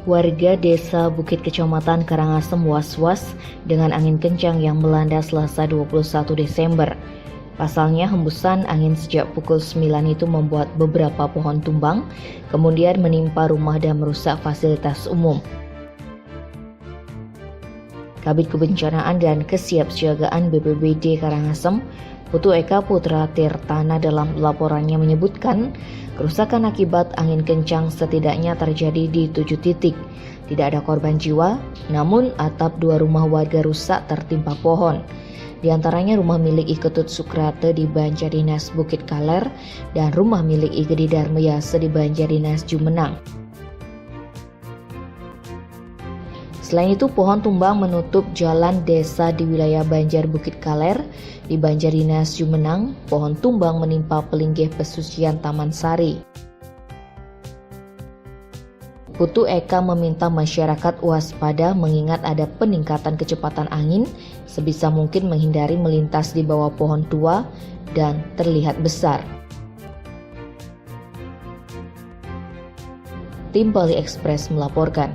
Warga desa Bukit Kecamatan Karangasem was-was dengan angin kencang yang melanda Selasa 21 Desember. Pasalnya hembusan angin sejak pukul 9 itu membuat beberapa pohon tumbang, kemudian menimpa rumah dan merusak fasilitas umum. Kabid Kebencanaan dan Kesiapsiagaan BPBD Karangasem, Putu Eka Putra Tirtana dalam laporannya menyebutkan kerusakan akibat angin kencang setidaknya terjadi di 7 titik. Tidak ada korban jiwa, namun atap 2 rumah warga rusak tertimpa pohon. Di antaranya rumah milik Iketut Sukrate di Banjardinas Bukit Kaler dan rumah milik Igede Darmayase di Banjardinas Jumenang. Selain itu, pohon tumbang menutup jalan desa di wilayah Banjar Bukit Kaler. Di Banjardinas Jumenang, pohon tumbang menimpa pelinggih pesucian Taman Sari. Putu Eka meminta masyarakat waspada mengingat ada peningkatan kecepatan angin, sebisa mungkin menghindari melintas di bawah pohon tua dan terlihat besar. Tim Bali Express melaporkan.